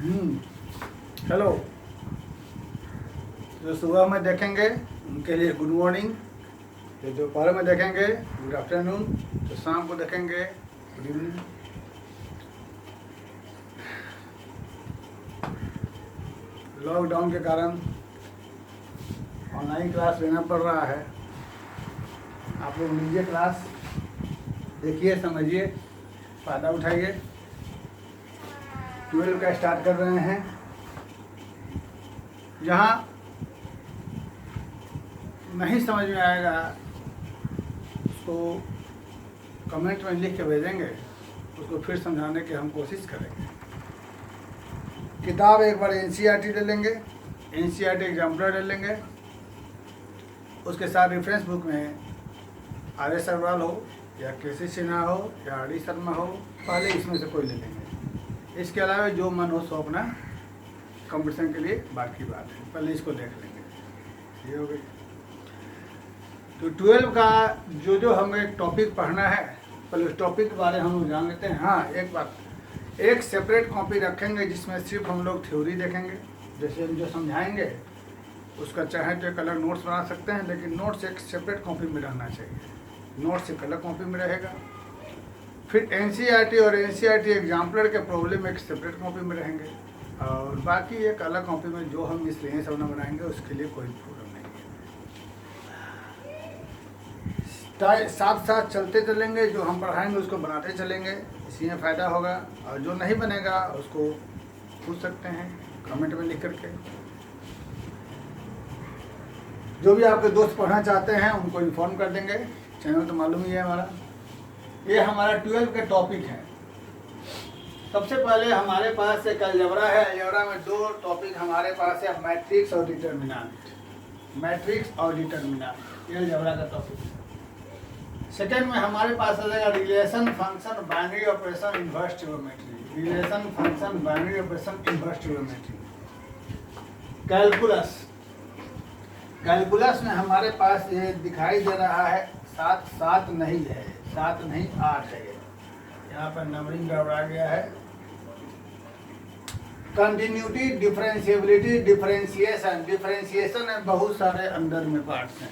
Hello. जो सुबह में देखेंगे उनके लिए गुड मॉर्निंग, जो दोपहर में देखेंगे गुड आफ्टरनून, जो शाम को देखेंगे गुड इवनिंग। लॉकडाउन के कारण ऑनलाइन क्लास लेना पड़ रहा है। आप लोग लीजिए क्लास, देखिए, समझिए, फ़ायदा उठाइए। 12 का स्टार्ट कर रहे हैं। जहाँ नहीं समझ में आएगा उसको कमेंट में लिख के भेजेंगे, उसको फिर समझाने की हम कोशिश करेंगे। किताब एक बार एनसीईआरटी ले लेंगे, एनसीईआरटी एग्जाम्पलर ले लेंगे, उसके साथ रेफरेंस बुक में आर एस अग्रवाल हो या केसी सिन्हा हो या आर डी शर्मा हो, पहले इसमें से कोई ले लेंगे। इसके अलावा जो मन हो सो अपना कंपटीशन के लिए बाकी बात है, पहले इसको देख लेंगे। ये हो गई। तो 12 का जो हमें टॉपिक पढ़ना है, पहले उस टॉपिक के बारे में हम लोग जान लेते हैं। हाँ, एक बात, एक सेपरेट कॉपी रखेंगे जिसमें सिर्फ हम लोग थ्योरी देखेंगे। जैसे हम जो समझाएंगे उसका चाहे तो एक अलग नोट्स बना सकते हैं, लेकिन नोट्स एक सेपरेट कॉपी में रहना चाहिए। नोट्स एक अलग कॉपी में रहेगा। फिर एनसीईआरटी और एनसीईआरटी एग्जाम्पलर के प्रॉब्लम एक सेपरेट कॉपी में रहेंगे, और बाकी एक अलग कॉपी में जो हम मिसलेनियस अपना बनाएंगे उसके लिए कोई प्रॉब्लम नहीं है। साथ साथ चलते चलेंगे, जो हम पढ़ाएंगे उसको बनाते चलेंगे, इसी में फ़ायदा होगा। और जो नहीं बनेगा उसको पूछ सकते हैं कमेंट में लिख करके। जो भी आपके दोस्त पढ़ना चाहते हैं उनको इन्फॉर्म कर देंगे, चैनल तो मालूम ही है हमारा। ये हमारा 12 के टॉपिक है। सबसे पहले हमारे पास एक अलजेब्रा है। अलजेब्रा में दो टॉपिक हमारे पास है, मैट्रिक्स और डिटर्मिनेंट। मैट्रिक्स और डिटर्मिनेंट, ये अलजेब्रा का टॉपिक है। सेकेंड में हमारे पास आ जाएगा relation function binary operation inverse trigonometry. Relation function binary operation inverse trigonometry. Calculus, calculus में हमारे पास ये दिखाई दे रहा है 7 नहीं है, 7 नहीं 8 है। यहाँ पर नंबरिंग गड़बड़ा गया है। Continuity, differentiability, differentiation. डिफरेंशिएशन में बहुत सारे अंदर में पार्ट्स हैं।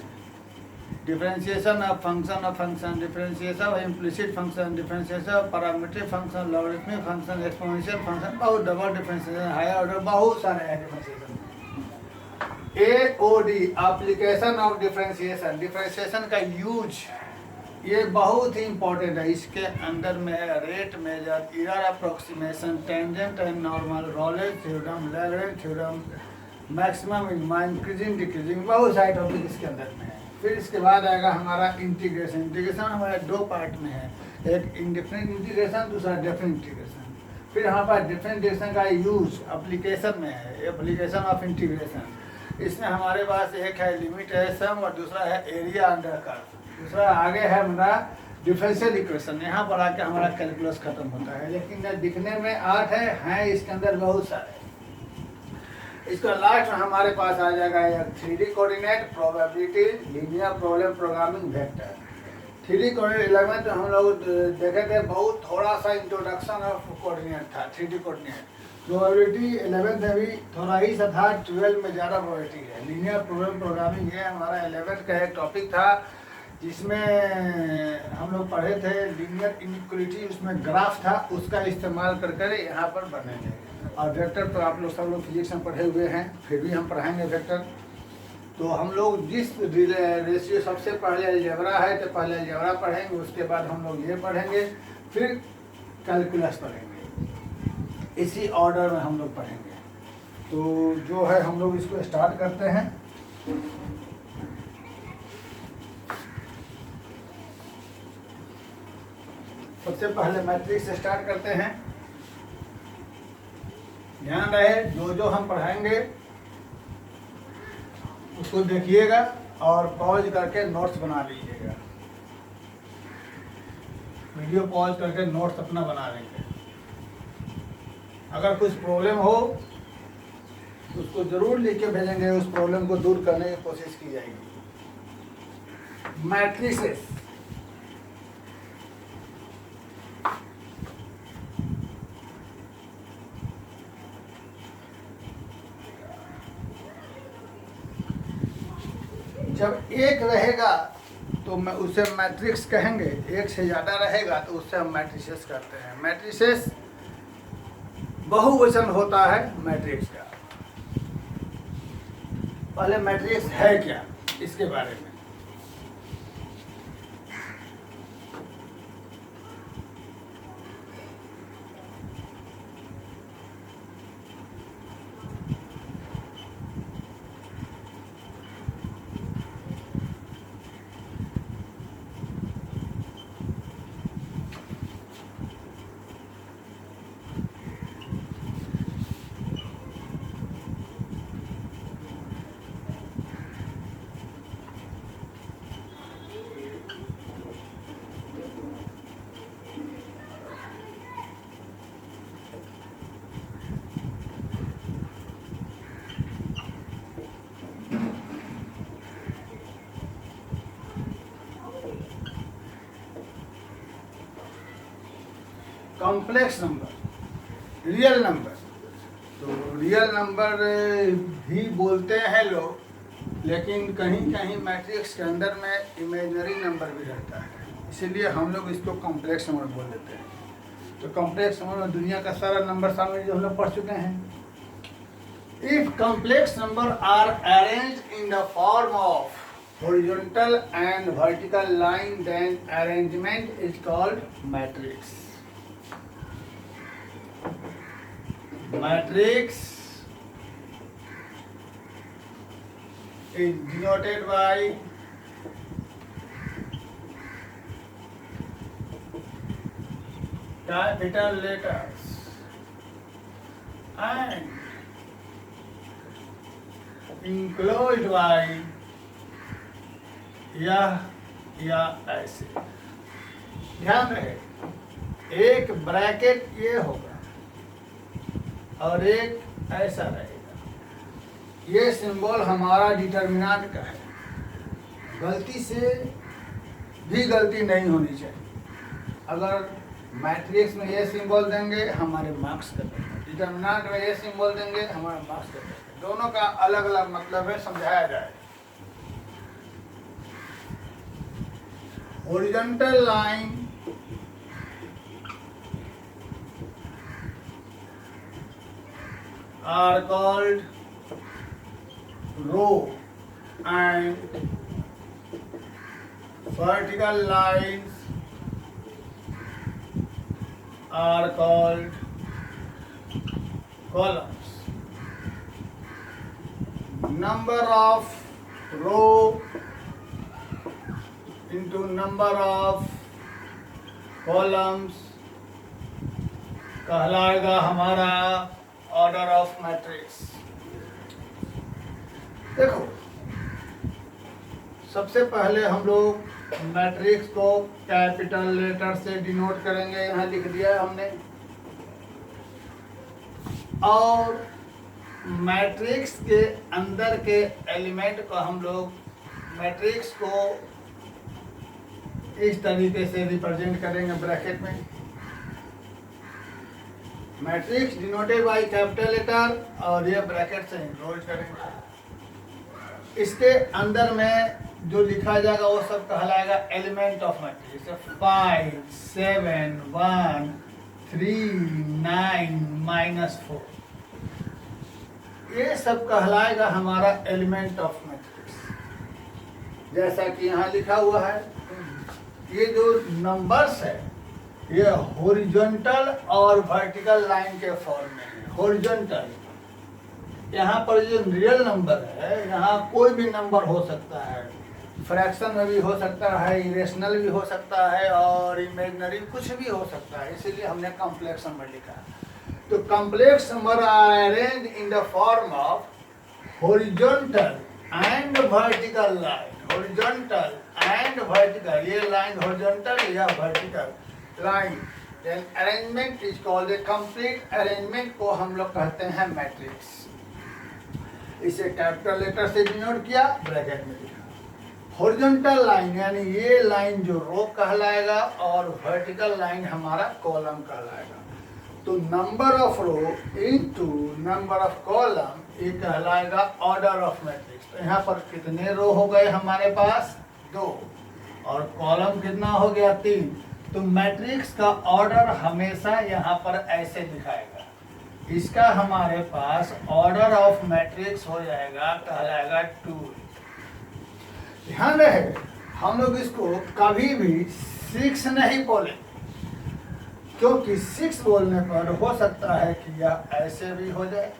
Differentiation of function, differentiation of implicit function, differentiation of parametric function, logarithmic function, exponential function, बहुत डबल डिफरेंशिएशन, हायर ऑर्डर, बहुत सारे हैं differentiation. AOD, application of differentiation. Differentiation का यूज ये बहुत ही इंपॉर्टेंट है। इसके अंदर में rate measure, error approximation, tangent and normal, Rolle's theorem, Lagrange theorem, maximum minimum, increasing decreasing, बहुत सारे टॉपिक इसके अंदर में है। फिर इसके बाद आएगा हमारा इंटीग्रेशन। इंटीग्रेशन हमारे दो पार्ट में है, एक इंडिफरेंट इंटीग्रेशन, दूसरा डेफिनेट इंटीग्रेशन। फिर यहाँ पर डिफरेंट इंटीग्रेशन का यूज एप्लीकेशन में है, एप्लीकेशन ऑफ इंटीग्रेशन। इसमें हमारे पास एक है लिमिट है सम, और दूसरा है एरिया अंडर कर्व। दूसरा आगे है हमारा डिफरेंशियल इक्वेशन। यहाँ पर आके हमारा कैलकुलस खत्म होता है, लेकिन दिखने में 8 है इसके अंदर बहुत सारे। इसका लास्ट में हमारे पास आ जाएगा एक 3D coordinate, probability, linear problem, programming vector. 3D coordinate 11 तो हम लोग देखे थे, बहुत थोड़ा सा इंट्रोडक्शन ऑफ कोऑर्डिनेट था 3D कोऑर्डिनेट। प्रोबेबिलिटी 11 में भी थोड़ा ही सा था, 12 में ज़्यादा प्रोबेबिलिटी है। लीनियर प्रॉब्लम प्रोग्रामिंग ये हमारा 11 का एक टॉपिक था, जिसमें हम लोग पढ़े थे लीनियर इनइक्वालिटी, उसमें ग्राफ था, उसका इस्तेमाल कर यहाँ पर बनेंगे। और वेक्टर तो आप लोग सब लोग फिजिक्स में पढ़े हुए हैं, फिर भी हम पढ़ाएंगे वेक्टर। तो हम लोग जिस रेशियो, सबसे पहले अलजेब्रा है तो पहले अलजेब्रा पढ़ेंगे, उसके बाद हम लोग ये पढ़ेंगे, फिर कैलकुलस पढ़ेंगे। इसी ऑर्डर में हम लोग पढ़ेंगे। तो जो है हम लोग इसको स्टार्ट करते हैं। सबसे पहले मैट्रिक्स से स्टार्ट करते हैं। ध्यान रहे, जो हम पढ़ाएंगे उसको देखिएगा और पॉज करके नोट्स बना लीजिएगा। वीडियो पॉज करके नोट्स अपना बना लेंगे। अगर कुछ प्रॉब्लम हो तो उसको जरूर लिख के भेजेंगे, उस प्रॉब्लम को दूर करने की कोशिश की जाएगी। मैट्रिसेस, जब एक रहेगा तो मैं उसे मैट्रिक्स कहेंगे, एक से ज़्यादा रहेगा तो उससे हम मैट्रिसेस करते हैं। मैट्रिसेस बहुवचन होता है मैट्रिक्स का। पहले मैट्रिक्स है क्या, इसके बारे में। कॉम्प्लेक्स नंबर, रियल नंबर, तो रियल नंबर भी बोलते हैं लोग, लेकिन कहीं कहीं मैट्रिक्स के अंदर में इमेजिनरी नंबर भी रहता है, इसीलिए हम लोग इसको कॉम्प्लेक्स नंबर बोल देते हैं। तो कॉम्प्लेक्स नंबर में दुनिया का सारा नंबर शामिल जो हम लोग पढ़ चुके हैं। If complex number are arranged in the form of horizontal and vertical line, then arrangement is called matrix. Matrix is denoted by capital letters and enclosed by या ऐसे। ध्यान रहे, एक ब्रैकेट ये होगा और एक ऐसा रहेगा। ये सिंबल हमारा डिटर्मिनेंट का है, गलती से भी गलती नहीं होनी चाहिए। अगर मैट्रिक्स में ये सिंबल देंगे हमारे मार्क्स कट देंगे, डिटर्मिनेंट में ये सिंबल देंगे हमारे मार्क्स कट देंगे। दोनों का अलग अलग मतलब है, समझाया जाए। horizontal line are called row and vertical lines are called columns. Number of row into number of columns कहलाएगा हमारा ऑर्डर ऑफ मैट्रिक्स। देखो, सबसे पहले हम लोग मैट्रिक्स को कैपिटल लेटर से डिनोट करेंगे, यहाँ लिख दिया है हमने। और मैट्रिक्स के अंदर के एलिमेंट को हम लोग मैट्रिक्स को इस तरीके से रिप्रेजेंट करेंगे ब्रैकेट में। Matrix denoted by capital letter और ये ब्रैकेट से इनक्लोज करेंगे। इसके अंदर में जो लिखा जाएगा वो सब कहलाएगा एलिमेंट ऑफ मैट्रिक्स। 5 7 1 3 9 -4, ये सब कहलाएगा हमारा एलिमेंट ऑफ मैट्रिक्स। जैसा कि यहाँ लिखा हुआ है, ये जो नंबर्स है ये हॉरिजॉन्टल और वर्टिकल लाइन के फॉर्म में है। हॉरिजॉन्टल, यहाँ पर जो रियल नंबर है, यहाँ कोई भी नंबर हो सकता है, फ्रैक्शन में भी हो सकता है, इरेशनल भी हो सकता है और इमेजिनरी कुछ भी हो सकता है, इसीलिए हमने कॉम्प्लेक्स नंबर लिखा। तो complex number are arranged in the form of horizontal and vertical line. Horizontal and vertical, ये लाइन हॉरिजॉन्टल या vertical line, then arrangement is called a complete arrangement को हम लोग कहते हैं मैट्रिक्स। इसे कैपिटल लेटर से डिनोट किया, ब्रैकेट में लिखा। हॉरिजॉन्टल लाइन यानी ये लाइन जो रो कहलाएगा और वर्टिकल लाइन हमारा कॉलम कहलाएगा। तो number of row into number of column ये कहलाएगा ऑर्डर ऑफ मैट्रिक्स। तो यहाँ पर कितने रो हो गए हमारे पास? 2, और कॉलम कितना हो गया? 3। तो मैट्रिक्स का ऑर्डर हमेशा यहाँ पर ऐसे दिखाएगा। इसका हमारे पास ऑर्डर ऑफ मैट्रिक्स हो जाएगा, कहलाएगा 2। ध्यान रहे हम लोग इसको कभी भी 6 नहीं बोले, क्योंकि 6 बोलने पर हो सकता है कि यह ऐसे भी हो जाए।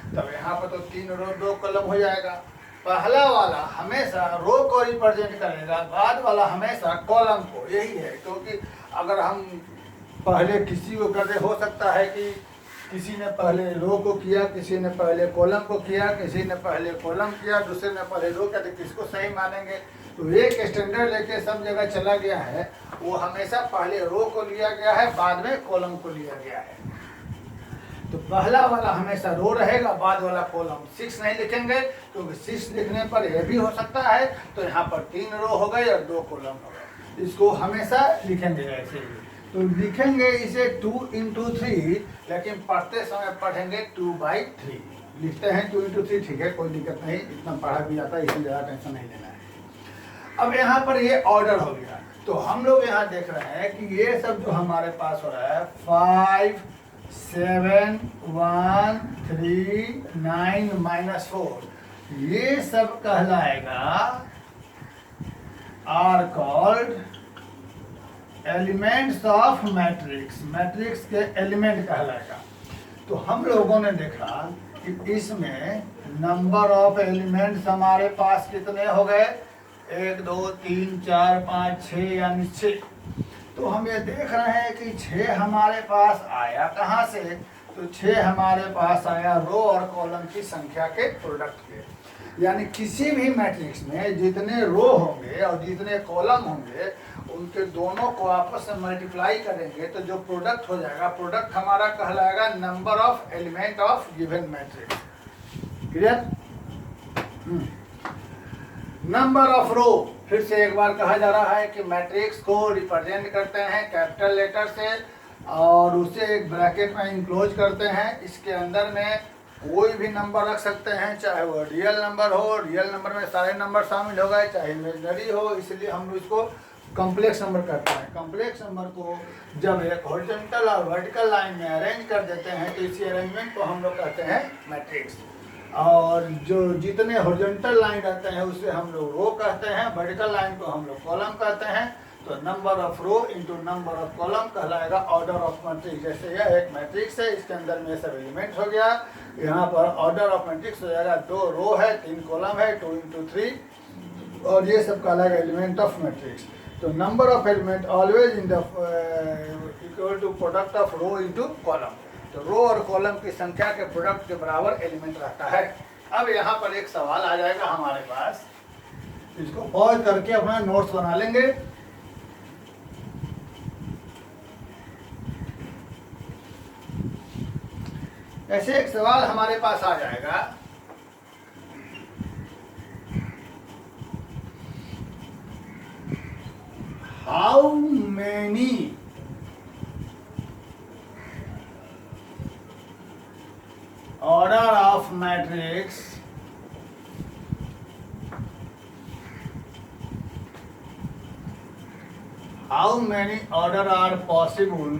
तब यहाँ पर तो 3 रो 2 कॉलम हो जाएगा। पहला वाला हमेशा रो को रिप्रेजेंट करेगा, बाद वाला हमेशा कॉलम को। यही है, क्योंकि अगर हम पहले किसी को करते, हो सकता है कि किसी ने पहले रो को किया, किसी ने पहले कॉलम को किया, किसी ने पहले कॉलम किया, दूसरे ने पहले रो किया, तो किसको सही मानेंगे? तो एक स्टैंडर्ड लेके सब जगह चला गया है, वो हमेशा पहले रो को लिया गया है, बाद में कॉलम को लिया गया है। तो पहला वाला हमेशा रो रहेगा, बाद वाला कॉलम। 6 नहीं लिखेंगे, क्योंकि 6 लिखने पर यह भी हो सकता है। तो यहाँ पर 3 रो हो गए और 2 कॉलम हो गए। इसको हमेशा लिखेंगे ऐसे ही। तो लिखेंगे इसे 2 into 3, लेकिन पढ़ते समय पढ़ेंगे 2/3। लिखते हैं 2 into 3, ठीक है, कोई दिक्कत नहीं, इतना पढ़ा भी जाता है, इसमें ज़्यादा टेंशन नहीं लेना है। अब यहाँ पर ये ऑर्डर हो गया। तो हम लोग यहाँ देख रहे हैं कि ये सब जो हमारे पास हो रहा है 5, 7, 1, 3, 9 - 4, ये सब कहलाएगा are called elements of matrix. Matrix के एलिमेंट कहलाएगा। तो हम लोगों ने देखा कि इसमें नंबर ऑफ एलिमेंट्स हमारे पास कितने हो गए? 1, 2, 3, 4, 5, 6, यानी 6। तो हम ये देख रहे हैं कि 6 हमारे पास आया कहाँ से? तो 6 हमारे पास आया रो और कॉलम की संख्या के प्रोडक्ट के। यानी किसी भी मैट्रिक्स में जितने रो होंगे और जितने कॉलम होंगे, उनके दोनों को आपस में मल्टीप्लाई करेंगे तो जो प्रोडक्ट हो जाएगा, प्रोडक्ट हमारा कहलाएगा number of element of given matrix. Clear? Number of row, फिर से एक बार कहा जा रहा है कि मैट्रिक्स को रिप्रेजेंट करते हैं कैपिटल लेटर से, और उसे एक ब्रैकेट में इंक्लोज करते हैं। इसके अंदर में कोई भी नंबर रख सकते हैं, चाहे वो रियल नंबर हो, रियल नंबर में सारे नंबर शामिल हो गए, चाहे इमेजिनरी हो, इसलिए हम इसको कॉम्प्लेक्स नंबर कहते हैं। कॉम्प्लेक्स नंबर को जब एक हॉरिजॉन्टल और वर्टिकल लाइन में अरेंज कर देते हैं, तो इसी अरेंजमेंट को हम लोग कहते हैं मैट्रिक्स। और जो जितने हॉरिजॉन्टल लाइन रहते हैं उसे हम लोग रो कहते हैं, वर्टिकल लाइन को हम लोग कॉलम कहते हैं। तो number of row into number of column कहलाएगा ऑर्डर ऑफ मैट्रिक्स। जैसे यह एक मैट्रिक्स है, इसके अंदर में सब एलिमेंट हो गया, यहाँ पर ऑर्डर ऑफ मैट्रिक्स हो जाएगा 2 रो है, 3 कॉलम है, 2 into 3, और ये सब कहलाएगा एलिमेंट ऑफ मैट्रिक्स। तो number of element always in the equal to product of row into column. तो रो और कॉलम की संख्या के प्रोडक्ट के बराबर एलिमेंट रहता है। अब यहाँ पर एक सवाल आ जाएगा हमारे पास, इसको पॉज करके अपना नोट्स बना लेंगे। ऐसे एक सवाल हमारे पास आ जाएगा, how many order of matrix how many order are possible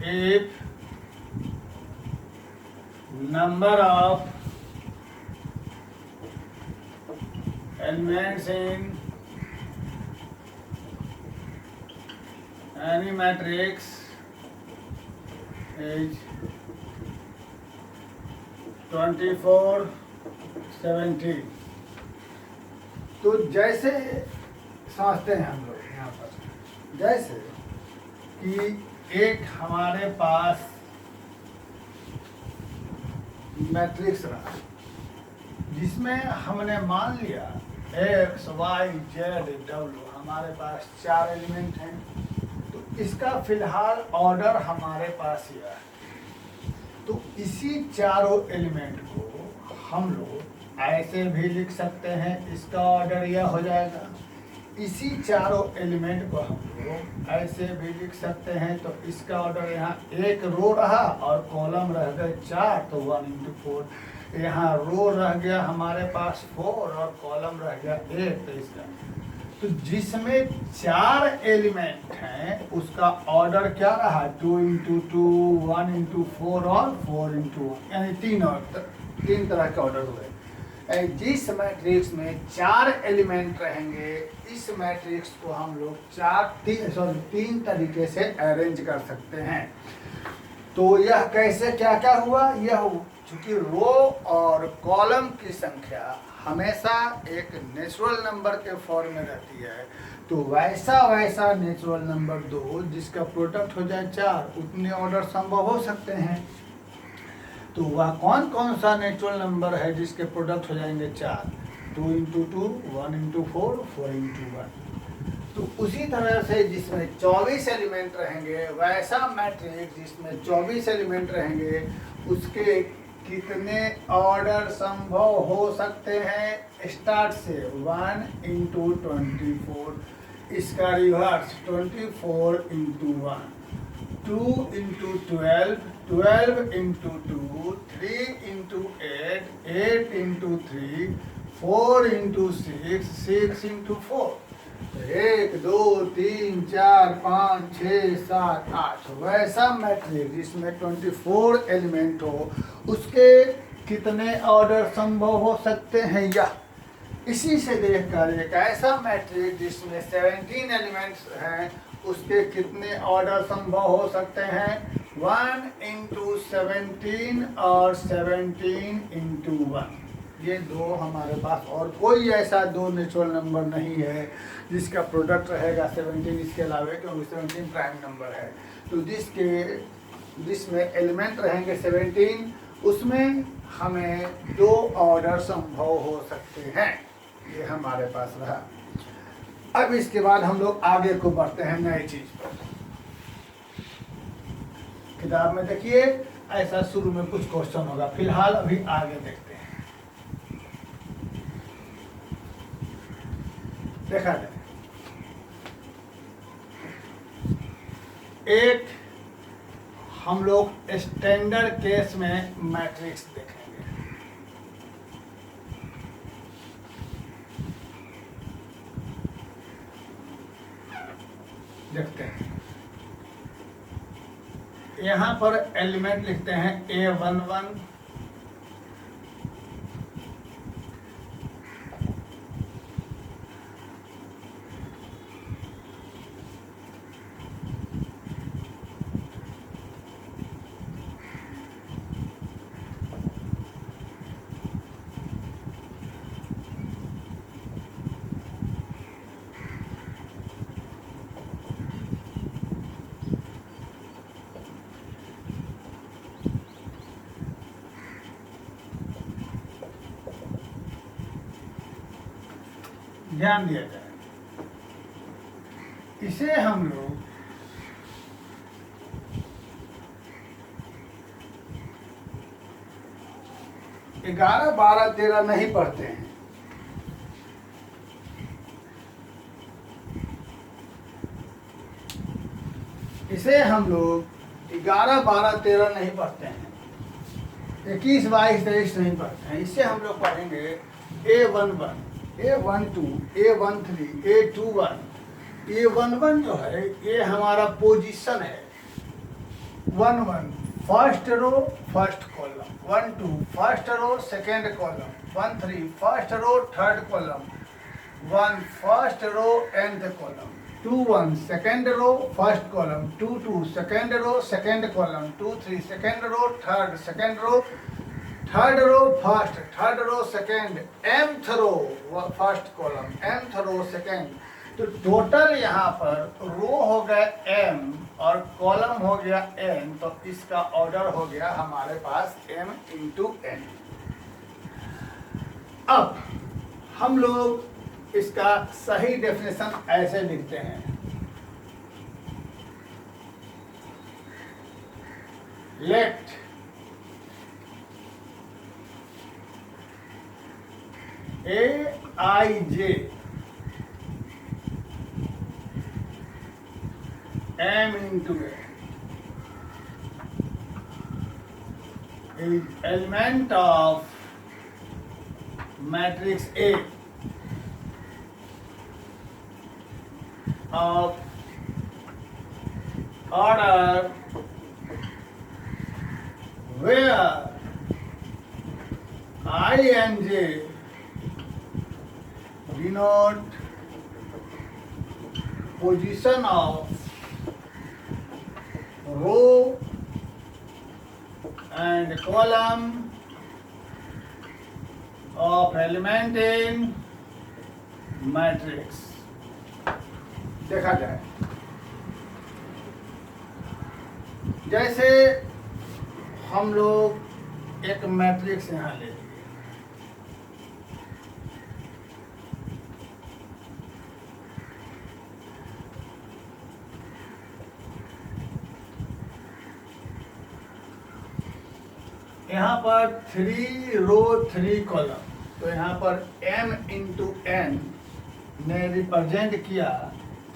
if number of elements in any matrix is 24, 17। तो जैसे समझते हैं हम लोग यहाँ पर, जैसे कि एक हमारे पास मैट्रिक्स रहा, जिसमें हमने मान लिया x, y, z, w, हमारे पास 4 एलिमेंट हैं। तो इसका फिलहाल ऑर्डर हमारे पास ही है। तो इसी चारों एलिमेंट को हम लोग ऐसे भी लिख सकते हैं, इसका ऑर्डर यह हो जाएगा। इसी चारों एलिमेंट को हम लोग ऐसे भी लिख सकते हैं। तो इसका ऑर्डर यहाँ एक रो रहा और कॉलम रह गए 4, तो 1 इंटू 4। यहाँ रो रह गया हमारे पास 4 और कॉलम रह गया 8। तो इसका तो जिसमें 4 एलिमेंट हैं उसका ऑर्डर क्या रहा, 2 इंटू 2, 1 इंटू 4 और 4 इंटू 1, यानी 3 तरह के ऑर्डर हुए। जिस मैट्रिक्स में 4 एलिमेंट रहेंगे, इस मैट्रिक्स को हम लोग 3 तरीके से अरेंज कर सकते हैं। तो यह कैसे क्या क्या हुआ, यह चूंकि रो और कॉलम की संख्या हमेशा एक नेचुरल नंबर के फॉर्म में रहती है, तो वैसा नेचुरल नंबर 2 जिसका प्रोडक्ट हो जाए 4, उतने ऑर्डर संभव हो सकते हैं। तो वह कौन कौन सा नेचुरल नंबर है जिसके प्रोडक्ट हो जाएंगे 4, 2 इंटू 2, 1 इंटू 4, 4 इंटू 1। तो उसी तरह से जिसमें 24 एलिमेंट रहेंगे, वैसा मैट्रिक्स जिसमें 24 एलिमेंट रहेंगे, उसके कितने ऑर्डर संभव हो सकते हैं। स्टार्ट से 1 इंटू 24, इसका reverse 24 into 1, 2 into 12, 12 into 2, 3 into 8, 8 into 3, 4 into 6, 6 into 4। 1 2 3 4 5 6 7 8 वैसा मैट्रिक्स जिसमें 24 एलिमेंट हो, उसके कितने ऑर्डर संभव हो सकते हैं। या इसी से देखकर एक ऐसा मैट्रिक्स जिसमें 17 एलिमेंट्स हैं, उसके कितने ऑर्डर संभव हो सकते हैं। 1 इंटू 17 और 17 इंटू 1। ये 2 हमारे पास, और कोई ऐसा 2 नेचुरल नंबर नहीं है जिसका प्रोडक्ट रहेगा 17 इसके अलावा, क्योंकि 17 प्राइम नंबर है। तो जिसमें एलिमेंट रहेंगे 17, उसमें हमें 2 ऑर्डर संभव हो सकते हैं। ये हमारे पास रहा। अब इसके बाद हम लोग आगे को बढ़ते हैं नई चीज पर। किताब में देखिए ऐसा शुरू में कुछ क्वेश्चन होगा, फिलहाल अभी आगे देखते हैं। देखा जाए, एक हम लोग स्टैंडर्ड केस में मैट्रिक्स देखेंगे। देखते हैं, यहां पर एलिमेंट लिखते हैं A11, ध्यान दिया जाए, इसे हम लोग ग्यारह 12 13 नहीं पढ़ते हैं। इसे हम लोग 11 12 13 नहीं पढ़ते हैं, 21 22 23 नहीं पढ़ते हैं। इससे हम लोग पढ़ेंगे A11, A12, A13, A21। A11 जो है ये हमारा पोजीशन है। 1 1 first row first column, 1 2 first row second column, 1 3 first row third column, 1 first row and column, 2 1 second row first column, 2 2 second row second column, 2 3 second row third second row, third row first, third row second, mth row first column, mth row second. तो total यहाँ पर रो हो गया m और column हो गया n, तो इसका ऑर्डर हो गया हमारे पास m इंटू n। अब हम लोग इसका सही डेफिनेशन ऐसे लिखते हैं, late Aij m into a is element of matrix A of order where I and J denote position of row and column of element in matrix। देखा जाए, जैसे हम लोग एक मैट्रिक्स यहाँ ले लिए, यहाँ पर 3 रो 3 कॉलम, तो यहाँ पर m इंटू n ने रिप्रेजेंट किया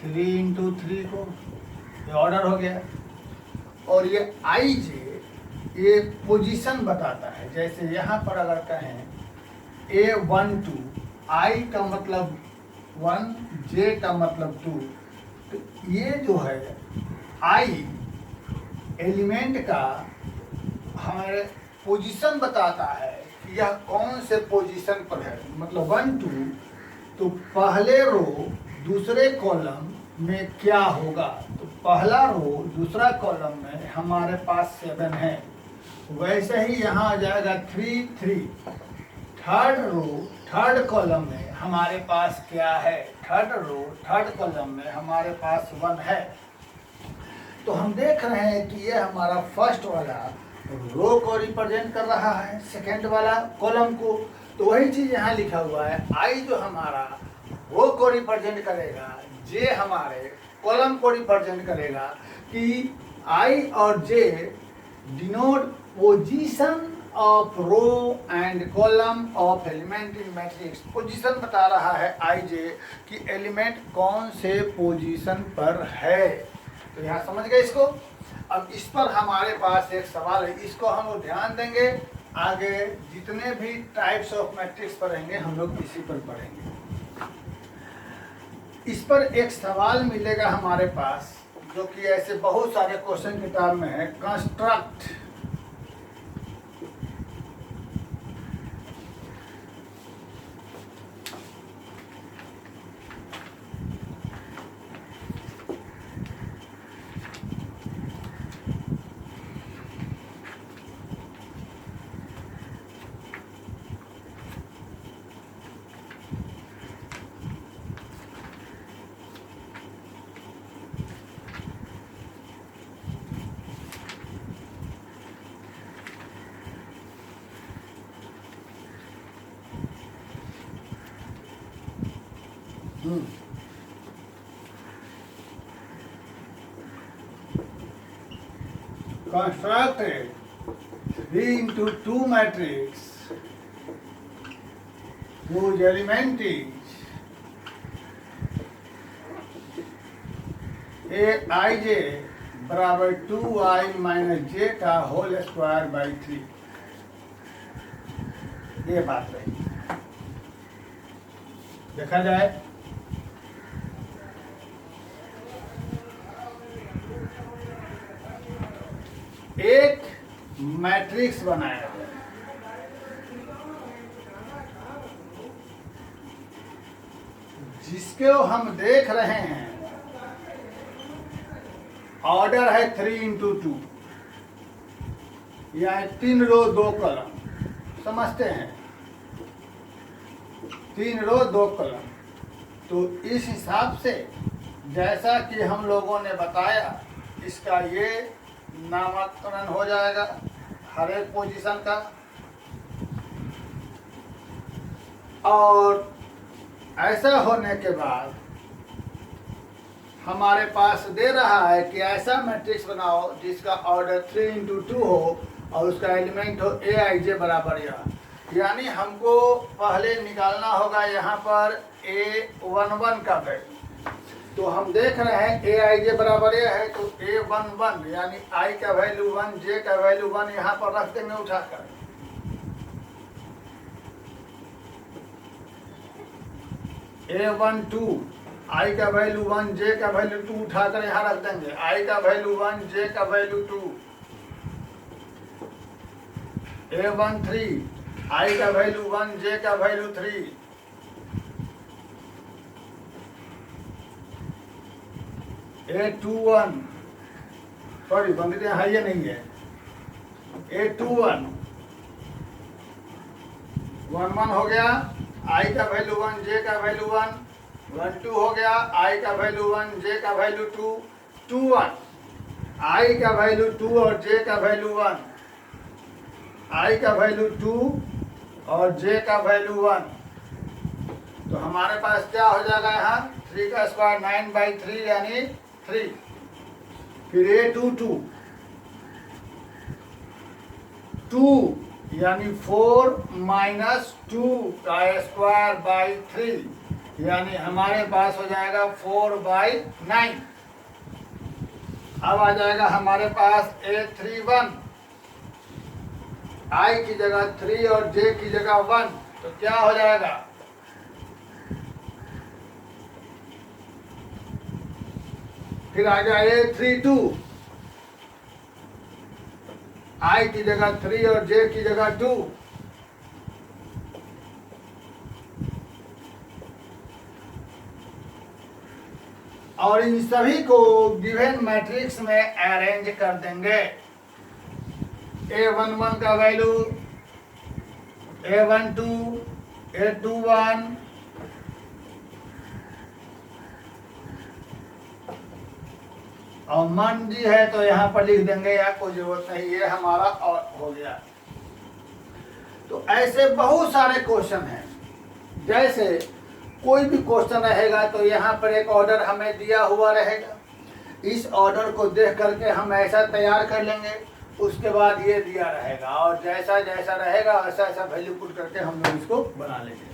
3 इंटू 3 को, ये ऑर्डर हो गया। और ये आई जे ये पोजीशन बताता है। जैसे यहाँ पर अगर कहें A12, I का मतलब 1, J का मतलब 2, तो ये जो है I एलिमेंट का हमारे पोजीशन बताता है कि यह कौन से पोजीशन पर है। मतलब 1 2, तो पहले रो दूसरे कॉलम में क्या होगा, तो पहला रो दूसरा कॉलम में हमारे पास 7 है, वैसे ही यहाँ आ जाएगा 3 3। थर्ड रो थर्ड कॉलम में हमारे पास क्या है, थर्ड रो थर्ड कॉलम में हमारे पास 1 है। तो हम देख रहे हैं कि ये हमारा फर्स्ट वाला रो को रिप्रेजेंट कर रहा है, सेकेंड वाला कॉलम को। तो वही चीज यहाँ लिखा हुआ है, आई जो हमारा रो को रिप्रेजेंट करेगा, जे हमारे कॉलम को रिप्रेजेंट करेगा, कि आई और j denote position of row and column of element in matrix. Position बता रहा है आई जे कि एलिमेंट कौन से पोजीशन पर है। तो यहाँ समझ गए इसको। अब इस पर हमारे पास एक सवाल है, इसको हम लोग ध्यान देंगे। आगे जितने भी टाइप्स ऑफ मैट्रिक्स पढ़ेंगे हम लोग इसी पर पढ़ेंगे। इस पर एक सवाल मिलेगा हमारे पास, जो कि ऐसे बहुत सारे क्वेश्चन किताब में है, construct construct a 3 into 2 matrix whose element is Aij बराबर 2i माइनस जे का होल स्क्वायर बाई 3। ये बात रही। देखा जाए, एक मैट्रिक्स बनाया गया, जिसके हम देख रहे हैं ऑर्डर है 3 into 2, यानी 3 रो 2 कॉलम, समझते हैं, 3 रो 2 कॉलम। तो इस हिसाब से जैसा कि हम लोगों ने बताया, इसका ये नामकरण हो जाएगा हर एक पोजीशन का। और ऐसा होने के बाद हमारे पास दे रहा है कि ऐसा मैट्रिक्स बनाओ जिसका ऑर्डर 3 into 2 हो और उसका एलिमेंट हो Aij बराबर यह। यानी हमको पहले निकालना होगा यहाँ पर A11 का वैल्यू। तो हम देख रहे हैं ए आई जे बराबर ये है, तो ए 1 यानी आई का वैल्यू 1, जे का वैल्यू 1 यहाँ पर रख देंगे उठाकर। A12 आई का वैल्यू 1, जे का वैल्यू 2 उठाकर यहाँ रख देंगे। आई का वैल्यू 1, जे का वैल्यू 2। A13 आई का वैल्यू 1, जे का वैल्यू 3। A21 सॉरी बंदी यहाँ ये नहीं है। A21 1 हो गया, आई का वैल्यू 1, जे का वैल्यू 1। 12 हो गया, आई का वैल्यू 1, जे का वैल्यू 2। 21 आई का वैल्यू 2 और जे का वैल्यू 1। आई का वैल्यू 2 और जे का वैल्यू 1। तो हमारे पास क्या हो जाएगा यहाँ 3 का स्क्वायर 9/3 यानी 3। फिर A22 2 यानी 4 - 2 का स्क्वायर बाई 3 यानी हमारे पास हो जाएगा 4/9। अब आ जाएगा हमारे पास A31 आई की जगह 3 और जे की जगह 1, तो क्या हो जाएगा फिर आ जाए A32 आई की जगह 3 और जे की जगह 2। और इन सभी को गिवन मैट्रिक्स में अरेंज कर देंगे। A11 का वैल्यू A12, A21 और मन जी है तो यहाँ पर लिख देंगे, या कोई जरूरत नहीं, ये हमारा और हो गया। तो ऐसे बहुत सारे क्वेश्चन हैं। जैसे कोई भी क्वेश्चन रहेगा तो यहाँ पर एक ऑर्डर हमें दिया हुआ रहेगा, इस ऑर्डर को देख करके हम ऐसा तैयार कर लेंगे, उसके बाद ये दिया रहेगा और जैसा जैसा रहेगा वैसा ऐसा वैल्यू पुट करके हम लोग इसको बना लेंगे।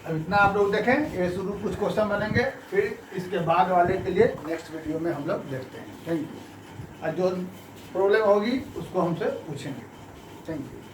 अब इतना आप लोग देखें, ये शुरू कुछ क्वेश्चन बनेंगे, फिर इसके बाद वाले के लिए नेक्स्ट वीडियो में हम लोग देखते हैं। Thank you. और जो प्रॉब्लम होगी उसको हमसे पूछेंगे। Thank you.